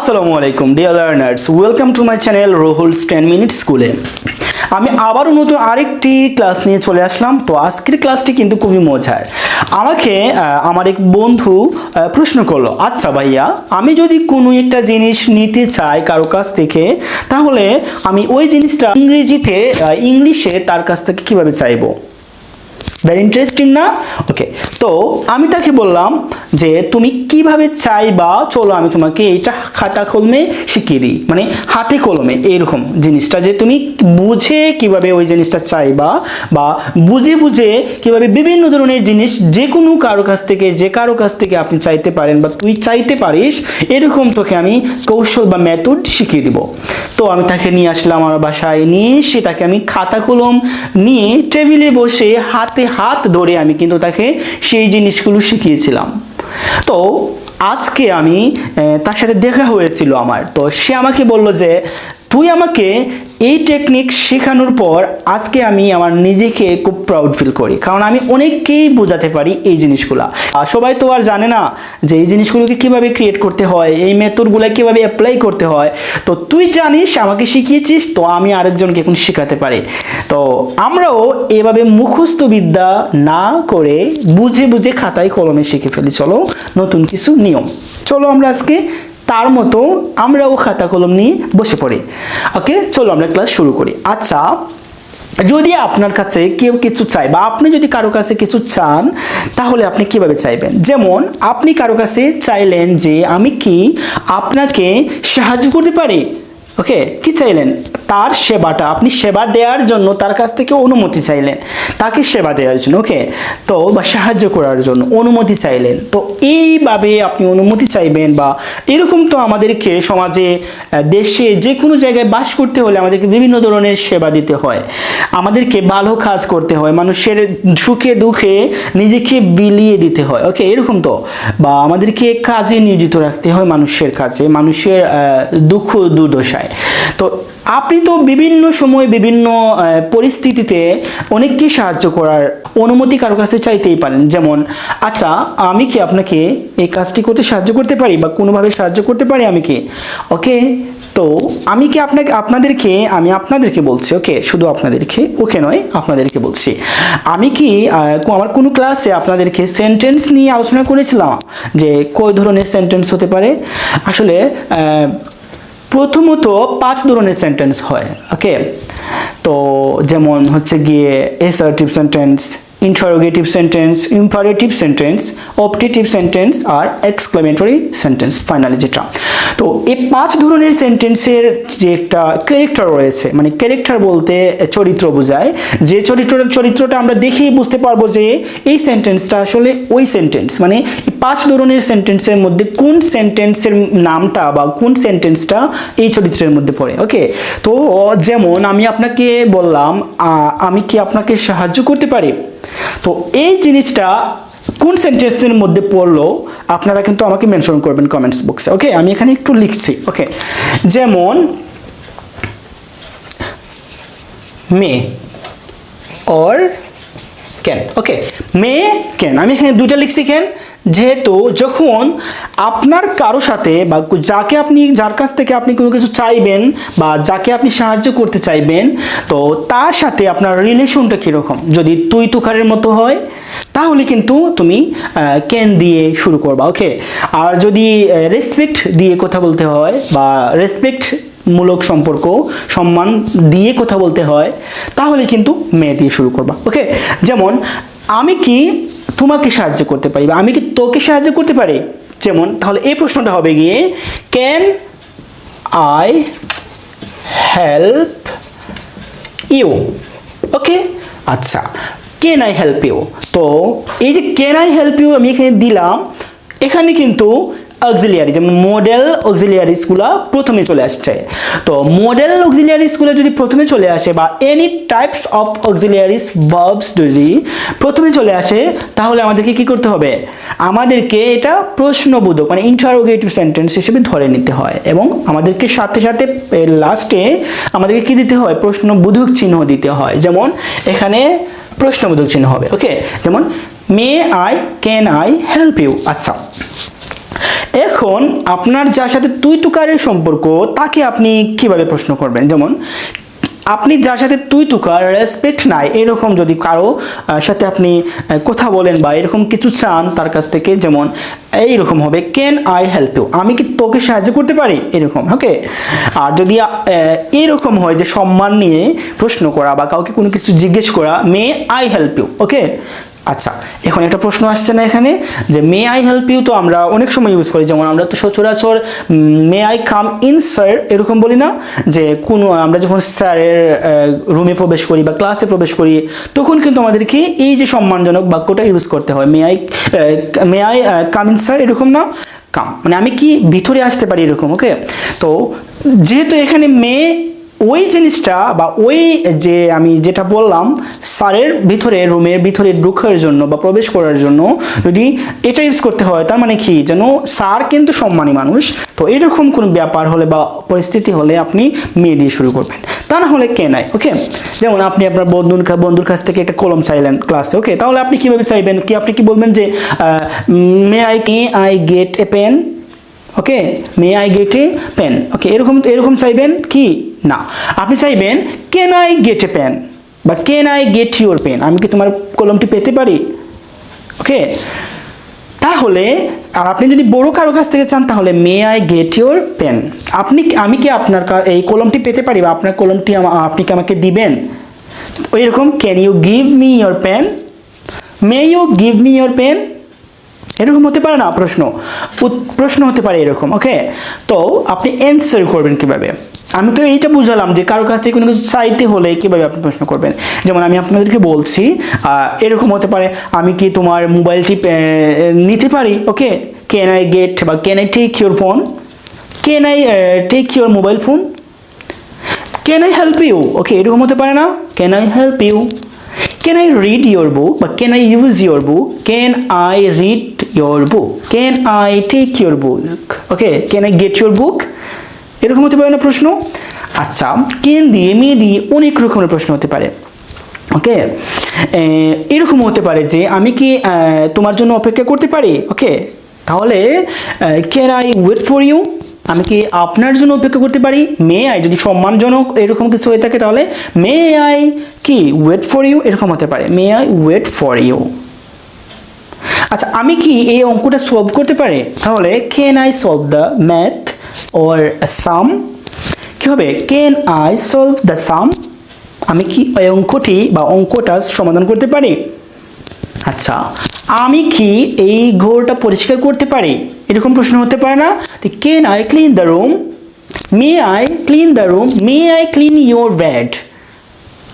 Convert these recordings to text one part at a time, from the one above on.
আসসালামু আলাইকুম dear learners, welcome to my channel Ruhul 10 minute স্কুলে। আমি আবারও নতুন আরেকটি ক্লাস নিয়ে চলে আসলাম। তো আজকের ক্লাসটি কিন্তু খুবই মজার। আমাকে আমার এক বন্ধু প্রশ্ন করলো, আচ্ছা ভাইয়া, আমি যদি কোনো একটা জিনিস নিতে চাই কারো কাছ থেকে, তাহলে আমি ওই জিনিসটা ইংলিশে তার কাছ থেকে কিভাবে চাইবো? ভেরি ইন্টারেস্টিং না? ওকে, তো আমি তাকে বললাম যে তুমি কিভাবে চাইবা, চলো আমি তোমাকে এইটা খাতা কলমে শিখিয়ে দিই, মানে হাতে কলমে এরকম জিনিসটা, যে তুমি বুঝে কিভাবে ওই জিনিসটা চাইবা বা বুঝে বুঝে কিভাবে বিভিন্ন ধরনের জিনিস যে কোনো কারো কাছ থেকে আপনি চাইতে পারেন বা তুই চাইতে পারিস, এরকম তোকে আমি কৌশল বা মেথড শিখিয়ে দিব। তো আমি তাকে নিয়ে আসলাম আমার বাসায়, নিয়ে এসে তাকে আমি খাতা কলম নিয়ে টেবিলে বসে হাতে হাত ধরে আমি কিন্তু তাকে সেই জিনিসগুলো শিখিয়েছিলাম। তো আজকে আমি তার সাথে দেখা হয়েছিল আমার, তো সে আমাকে বলল যে তুই আমাকে এই টেকনিক শেখানোর পর আজকে আমি আমার নিজেকে খুব প্রাউড ফিল করি, কারণ আমি অনেককেই বোঝাতে পারি এই জিনিসগুলা। সবাই তো আর জানে না যে এই জিনিসগুলোকে কিভাবে ক্রিয়েট করতে হয়, এই মেথডগুলো কিভাবে অ্যাপ্লাই করতে হয়। তো তুই জানিস, আমাকে শিখিয়েছিস, তো আমি আরেকজনকে এখন শেখাতে পারি। তো আমরাও এভাবে মুখস্থ বিদ্যা না করে বুঝে বুঝে খাতায় কলমে শিখে ফেলি। চলো নতুন কিছু নিয়ম, চলো আমরা আজকে তার মতো আমরাও খাতা কলম নিয়ে বসে পড়ি। ওকে, চলো আমরা ক্লাস শুরু করি। আচ্ছা, যদি আপনার কাছে কেউ কিছু চায় বা আপনি যদি কারো কাছে কিছু চান, তাহলে আপনি কিভাবে চাইবেন? যেমন আপনি কারো কাছে চাইলেন যে আমি কি আপনাকে সাহায্য করতে পারি। ওকে, কি চাইলেন? তার সেবাটা, আপনি সেবা দেওয়ার জন্য তার কাছ থেকে অনুমতি চাইলেন, তাকে সেবা দেওয়ার জন্য। ওকে, তো বা সাহায্য করার জন্য অনুমতি চাইলেন। তো এইভাবে আপনি অনুমতি চাইবেন, বা এরকম তো আমাদেরকে সমাজে, দেশে, যে কোনো জায়গায় বাস করতে হলে আমাদেরকে বিভিন্ন ধরনের সেবা দিতে হয়, আমাদেরকে ভালো কাজ করতে হয়, মানুষের সুখে দুঃখে নিজেকে বিলিয়ে দিতে হয়। ওকে, এরকম তো, বা আমাদেরকে কাজে নিয়োজিত রাখতে হয়, মানুষের কাছে, মানুষের দুঃখ দুর্দশায়। তো আপনি তো বিভিন্ন সময় বিভিন্ন পরিস্থিতিতে অনেককে সাহায্য করার অনুমতি কারো কাছে চাইতেই পারেন। যেমন, আচ্ছা, আমি কি আপনাকে এই কাজটি করতে সাহায্য করতে পারি বা কোনোভাবে সাহায্য করতে পারি আমি কি? ওকে, তো আমি কি আমি আপনাদেরকে বলছি। ওকে, শুধু আপনাদেরকে, ওকে নয়, আপনাদেরকে বলছি। আমি কি আমার কোনো ক্লাসে আপনাদেরকে সেন্টেন্স নিয়ে আলোচনা করেছিলাম যে কয় ধরনের সেন্টেন্স হতে পারে? আসলে প্রথমত 5 ধরনের সেন্টেন্স হয়। ওকে, তো যেমন হচ্ছে গিয়ে assertive sentence, interrogative sentence, imperative sentence, optative sentence আর এক্সক্লেমেটরি সেন্টেন্স ফাইনালি যেটা। তো এই 5 ধরনের সেন্টেন্সের যে একটা ক্যারেক্টার রয়েছে, মানে ক্যারেক্টার বলতে চরিত্র বোঝায়, যে চরিত্রটা আমরা দেখেই বুঝতে পারবো যে এই সেন্টেন্সটা আসলে ওই সেন্টেন্স, মানে 5 ধরনের সেন্টেন্সের মধ্যে কোন সেন্টেন্সের নামটা বা কোন সেন্টেন্সটা এই চরিত্রের মধ্যে পড়ে। ওকে, তো যেমন আমি আপনাকে বললাম, আমি কি আপনাকে সাহায্য করতে পারি, তো এই জিনিসটা কোন সেন্টেন্সের মধ্যে পড়লো আপনারা কিন্তু আমাকে মেনশন করবেন কমেন্টস বক্সে। ওকে, আমি এখানে একটু লিখছি। ওকে, যেমন মে or can. Okay, May can, আমি এখানে দুইটা লিখছি। কেন? যেহেতু যখন আপনার কারো সাথে বা যার কাছ থেকে আপনি কোনো কিছু চাইবেন বা যাকে আপনি সাহায্য করতে চাইবেন, তো তার সাথে আপনার রিলেশনটা কীরকম, যদি তুই তুকারের মতো হয়, তাহলে কিন্তু তুমি ক্যান দিয়ে শুরু করবা। ওকে, আর যদি রেসপেক্ট দিয়ে কথা বলতে হয় বা রেসপেক্ট মূলক সম্পর্ক, সম্মান দিয়ে কথা বলতে হয়, তাহলে কিন্তু মে দিয়ে শুরু করবা। ওকে, যেমন আমি কি তোমাকে সাহায্য করতে পারি বা আমি কি তোকে সাহায্য করতে পারি, যেমন, তাহলে এই প্রশ্নটা হবে গিয়ে ক্যান আই হেল্প ইউ। ওকে, আচ্ছা, ক্যান আই হেল্প ইউ, তো এই যে ক্যান আই হেল্প ইউ আমি এখানে দিলাম, এখানে কিন্তু অক্সিলিয়ারি, যেমন মডেল অক্সিলিয়ারিসগুলো প্রথমে চলে আসছে। তো মডেল অক্সিলিয়ারিসগুলো যদি প্রথমে চলে আসে বা এনি টাইপস অফ অক্সিলিয়ারিস ভার্বস যদি প্রথমে চলে আসে, তাহলে আমাদেরকে কি করতে হবে? আমাদেরকে এটা প্রশ্নবোধক, মানে ইন্টারোগেটিভ সেন্টেন্স হিসেবে ধরে নিতে হয়, এবং আমাদেরকে সাথে সাথে লাস্টে আমাদেরকে কি দিতে হয়? প্রশ্নবোধক চিহ্ন দিতে হয়। যেমন এখানে প্রশ্নবোধক চিহ্ন হবে। ওকে, যেমন may I, can I help you. আচ্ছা, এখন আপনার যার সাথে তুই তুকারের সম্পর্ক তাকে আপনি কিভাবে প্রশ্ন করবেন? যেমন আপনি যার সাথে তুই তুকার রেসপেক্ট নাই এরকম যদি কারো সাথে আপনি কথা বলেন বা এরকম কিছু চান তার কাছ থেকে, যেমন এইরকম হবে ক্যান আই হেল্প ইউ, আমি কি তোকে সাহায্য করতে পারি, এরকম। ওকে, আর যদি এরকম হয় যে সম্মান নিয়ে প্রশ্ন করা বা কাউকে কোনো কিছু জিজ্ঞেস করা, মে আই হেল্প ইউ। ওকে, আচ্ছা এখন একটা প্রশ্ন আসছে না এখানে যে মে আই হেল্প ইউ, তো আমরা অনেক সময় ইউজ করি, যেমন আমরা তো সচরাচর may I come in sir এরকম বলি না, যে কোনো আমরা যখন স্যারের রুমে প্রবেশ করি বা ক্লাসে প্রবেশ করি তখন কিন্তু আমাদেরকে এই যে সম্মানজনক বাক্যটা ইউজ করতে হয়, may I come in sir, এরকম না, কাম মানে আমি কি ভিতরে আসতে পারি এরকম। ওকে, তো যেহেতু এখানে মে ওই জিনিসটা বা ওই যে আমি যেটা বললাম স্যারের ভিতরে রুমের ভিতরে ঢোকার জন্য বা প্রবেশ করার জন্য যদি এটা ইউজ করতে হয়, তার মানে কি যেন স্যার কিন্তু সম্মানী মানুষ, তো এরকম কোনো ব্যাপার হলে বা পরিস্থিতি হলে আপনি মে দিয়ে শুরু করবেন, তা না হলে ক্যান আই। ওকে, যেমন আপনি আপনার বন্ধুর কাছ থেকে একটা কলম চাইলেন ক্লাসে। ওকে, তাহলে আপনি কিভাবে চাইবেন, কি আপনি কি বলবেন যে may I get a pen. Okay, may I get a pen. Okay, এরকম চাইবেন কি না, আপনি চাইবেন can I get a pen বা can I get your pen, আমি কি তোমার কলমটি পেতে পারি। ওকে, তাহলে আর আপনি যদি বড় কারো কাছ থেকে চান তাহলে may I get your pen, আমি কি আপনার এই কলমটি পেতে পারি বা আপনার কলমটি আপনি কি আমাকে দিবেন। ওই রকম can you give me your pen, may you give me your pen, এরকম হতে পারে না প্রশ্ন হতে পারে এরকম। ওকে, তো আপনি অ্যান্সার করবেন কিভাবে, আমি তো এইটা বুঝালাম যে কারোর কাছ থেকে কোনো কিছু চাইতে হলে কিভাবে আপনি প্রশ্ন করবেন। যেমন আমি আপনাদেরকে বলছি এরকম হতে পারে, আমি কি তোমার মোবাইলটি নিতে পারি। ওকে, ক্যান আই গেট বা can I take your phone, can I take your mobile phone, can I help you. Okay, এরকম হতে পারে না, can I help you, can I read your book বা can I use your book, can I read your book, can I take your book. Okay, can I get your book, এরকম হতে পারে না প্রশ্ন। আচ্ছা, ক্যান দিয়ে মে দিয়ে অনেক রকমের প্রশ্ন হতে পারে। ওকে, এরকম হতে পারে যে আমি কি তোমার জন্য অপেক্ষা করতে পারি। ওকে, তাহলে can I wait for you, আমি কি আপনার জন্য অপেক্ষা করতে পারি। মে আই যদি সম্মানজনক এরকম কিছু হয়ে থাকে তাহলে মে আই কি ওয়েট ফর ইউ, এরকম হতে পারে may I wait for you. আচ্ছা, আমি কি এই অঙ্কটা সলভ করতে পারি, তাহলে can I solve the math or a sum, কি হবে can I solve the sum, আমি কি এই অঙ্কটি বা অঙ্কটা সমাধান করতে পারি। আচ্ছা, আমি কি এই ঘরটা পরিষ্কার করতে পারি, এরকম প্রশ্ন হতে পারে না। Can I clean the room, may I clean the room, may I clean your bed,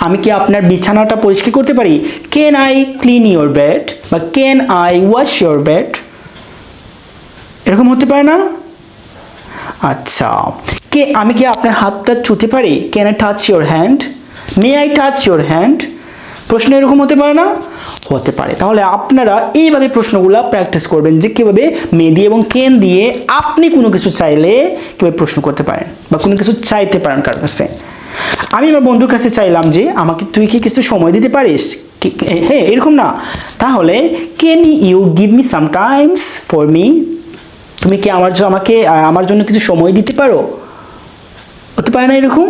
আমি কি আপনার বিছানাটা পরিষ্কার করতে পারি, can I clean your bed বা can I wash your bed, এরকম হতে পারে না। আচ্ছা, আমি কি আপনার হাতটা ছুঁতে পারি, can I touch your hand, may I touch your hand, প্রশ্ন এরকম হতে পারে না, হতে পারে। তাহলে আপনারা এইভাবে প্রশ্নগুলো প্র্যাকটিস করবেন যে কীভাবে মে দিয়ে এবং ক্যান দিয়ে আপনি কোনো কিছু চাইলে কীভাবে প্রশ্ন করতে পারেন বা কোনো কিছু চাইতে পারেন কার কাছে। আমি আমার বন্ধুর কাছে চাইলাম যে তুই কি কিছু সময় দিতে পারিস, হ্যাঁ এরকম না, তাহলে can you give me some times for me, তুমি কি আমার জন্য কিছু সময় দিতে পারো, হতে পারে না এরকম,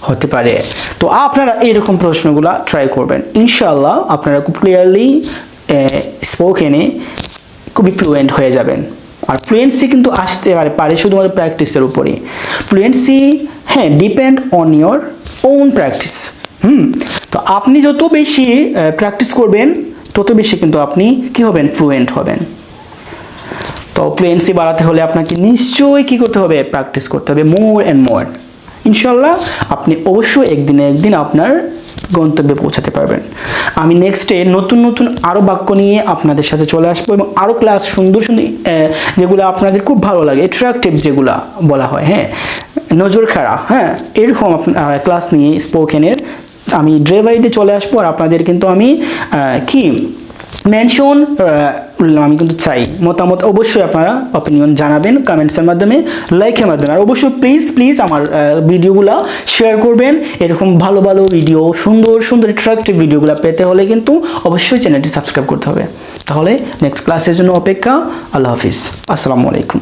হতে পারে। তো আপনারা এইরকম প্রশ্নগুলো ট্রাই করবেন, ইনশাআল্লাহ আপনারা খুব ক্লিয়ারলি স্পোকেনে খুবই ফ্লুয়েন্ট হয়ে যাবেন। আর ফ্লুয়েন্সি কিন্তু আসতে পারে শুধুমাত্র প্র্যাকটিসের উপরে। ফ্লুয়েন্সি হ্যাঁ depend on your own practice. তো আপনি যত বেশি প্র্যাকটিস করবেন তত বেশি কিন্তু আপনি কি হবেন, ফ্লুয়েন্ট হবেন। তো ফ্লুয়েন্সি বাড়াতে হলে আপনাকে নিশ্চয়ই কি করতে হবে, প্র্যাকটিস করতে হবে মোর অ্যান্ড মোর। ইনশাল্লাহ আপনি অবশ্যই একদিন আপনার গন্তব্যে পৌঁছাতে পারবেন। আমি নেক্সটে নতুন আরও বাক্য নিয়ে আপনাদের সাথে চলে আসবো এবং আরও ক্লাস সুন্দর যেগুলো আপনাদের খুব ভালো লাগে, অ্যাট্রাকটিভ যেগুলো বলা হয়, হ্যাঁ নজর কাড়া, হ্যাঁ এরকম ক্লাস নিয়ে স্পোকেনের আমি ডে বাই ডে চলে আসবো। আর আপনাদের কিন্তু আমি কি মেনশন আমি কিন্তু চাই মতামত, অবশ্যই আপনারা অপিনিয়ন জানাবেন কমেন্টসের মাধ্যমে, লাইকের মাধ্যমে। আর অবশ্যই প্লিজ আমার ভিডিওগুলো শেয়ার করবেন। এরকম ভালো ভিডিও, সুন্দর অ্যাট্রাকটিভ ভিডিওগুলো পেতে হলে কিন্তু অবশ্যই চ্যানেলটি সাবস্ক্রাইব করতে হবে। তাহলে নেক্সট ক্লাসের জন্য অপেক্ষা। আল্লাহ হাফিজ, আসসালামু আলাইকুম।